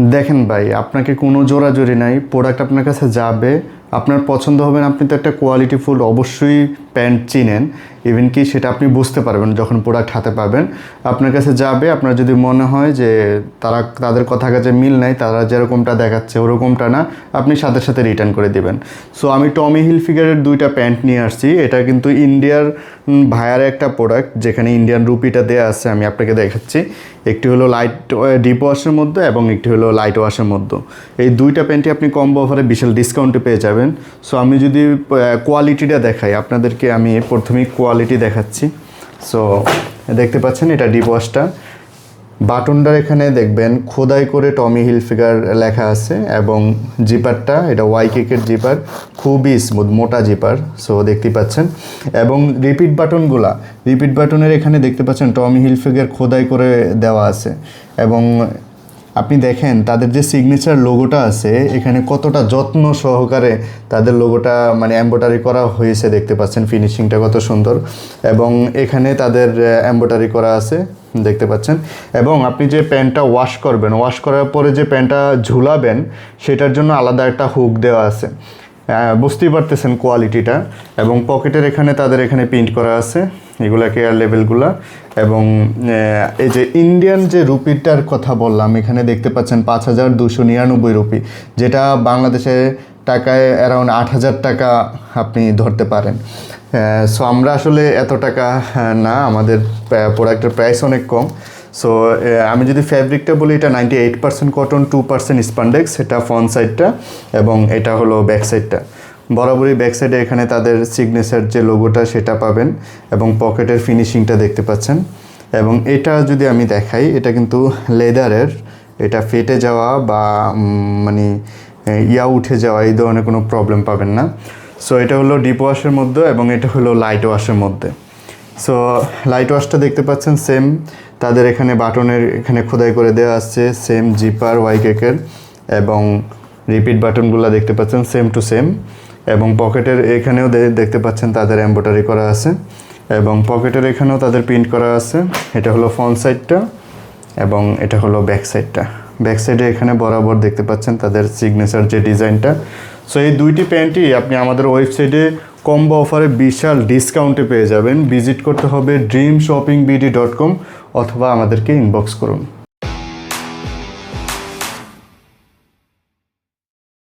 দেখেন ভাই, আপনাকে কোনো জোরাজুরি নাই, প্রোডাক্ট আপনার কাছে যাবে, আপনার পছন্দ হবে না। আপনি তো একটা কোয়ালিটিফুল অবশ্যই প্যান্ট চিনেন, ইভেন কি সেটা আপনি বুঝতে পারবেন যখন প্রোডাক্ট হাতে পাবেন। আপনার কাছে যাবে, আপনার যদি মনে হয় যে তাদের কথা কাজে মিল নাই, তারা যেরকমটা দেখাচ্ছে ওরকমটা না, আপনি সাথে সাথে রিটার্ন করে দিবেন। সো আমি টমি হিলফিগারের 2টা প্যান্ট নিয়ে আসছি। এটা কিন্তু ইন্ডিয়ার ভায়ার একটা প্রোডাক্ট, যেখানে ইন্ডিয়ান রুপিটা দেওয়া আছে। আমি আপনাকে দেখাচ্ছি, একটি হলো লাইট ডিপ ওয়াশের মধ্যে এবং একটি হলো লাইট ওয়াশের মধ্যে। এই 2টা প্যান্টই আপনি কম্বো অফারে বিশাল ডিসকাউন্টে পেয়ে যাবেন। সো আমি যদি কোয়ালিটিটা দেখাই আপনাদেরকে, আমি প্রথমেই কোয়ালিটি দেখাচ্ছি। সো দেখতে পাচ্ছেন, এটা ডিপ ওয়াশটা। বাটনটার এখানে দেখবেন খোদাই করে টমি হিলফিগার লেখা আছে, এবং জিপারটা এটা ওয়াইকেকের জিপার, খুবই স্মুথ, মোটা জিপার। সো দেখতে পাচ্ছেন, এবং রিপিট বাটনের এখানে দেখতে পাচ্ছেন টমি হিলফিগার খোদাই করে দেওয়া আছে। এবং আপনি দেখেন তাদের যে সিগনেচার লোগোটা আছে এখানে কতটা যত্ন সহকারে তাদের লোগোটা মানে এমব্রয়ডারি করা হয়েছে, দেখতে পাচ্ছেন ফিনিশিংটা কত সুন্দর। এবং এখানে তাদের এমব্রয়ডারি করা আছে, দেখতে পাচ্ছেন। এবং আপনি যে প্যান্টটা ওয়াশ করবেন, ওয়াশ করার পরে যে প্যান্টটা ঝুলাবেন সেটার জন্য আলাদা একটা হুক দেওয়া আছে, বুঝতেই পারতেছেন কোয়ালিটিটা। এবং পকেটের এখানে তাদের এখানে প্রিন্ট করা আছে এগুলা কেয়ার লেভেলগুলা। এবং এই যে ইন্ডিয়ান যে রুপিটার কথা বললাম, এখানে দেখতে পাচ্ছেন 5299 রুপি, যেটা বাংলাদেশে টাকায় অ্যারাউন্ড 8000 টাকা আপনি ধরতে পারেন। সো আমরা আসলে এত টাকা না, আমাদের প্রোডাক্টের প্রাইস অনেক কম। সো আমি যদি ফ্যাব্রিকটা বলি, এটা 98% কটন, 2% স্পান্ডেক্স, এটা ফ্রন্ট সাইডটা, এবং এটা হলো ব্যাক সাইডটা। বরাবরই ব্যাক সাইডে এখানে তাদের সিগনেচার যে লোগোটা সেটা পাবেন, এবং পকেটের ফিনিশিংটা দেখতে পাচ্ছেন। এবং এটা যদি আমি দেখাই, এটা কিন্তু লেদারের, এটা ফেটে যাওয়া বা মানে উঠে যাওয়া এই ধরনের কোনো প্রবলেম পাবেন না। সো এটা হলো ডিপ ওয়াশের মধ্যে, এবং এটা হলো লাইট ওয়াশের মধ্যে। সো লাইট ওয়াশটা দেখতে পাচ্ছেন সেম, তাদের এখানে বাটনের এখানে খোদাই করে দেওয়া আছে, সেম জিপার ওয়াইকেকের, এবং রিপিট বাটনগুলো দেখতে পাচ্ছেন সেম টু সেম। এবং পকেটের এখানেও দেখতে পাচ্ছেন তাদের এমব্রয়ডারি করা আছে, এবং পকেটের এখানেও তাদের প্রিন্ট করা আছে। এটা হলো ফ্রন্ট সাইডটা, এবং এটা হলো ব্যাক সাইডটা। ব্যাক সাইডে এখানে বরাবর দেখতে পাচ্ছেন তাদের সিগনেচার যে ডিজাইনটা। সো এই 2টি প্যান্টই আপনি আমাদের ওয়েবসাইটে কম্বো অফারে বিশাল ডিসকাউন্টে পেয়ে যাবেন। ভিজিট করতে হবে dreamshoppingbd.com অথবা আমাদেরকে ইনবক্স করুন।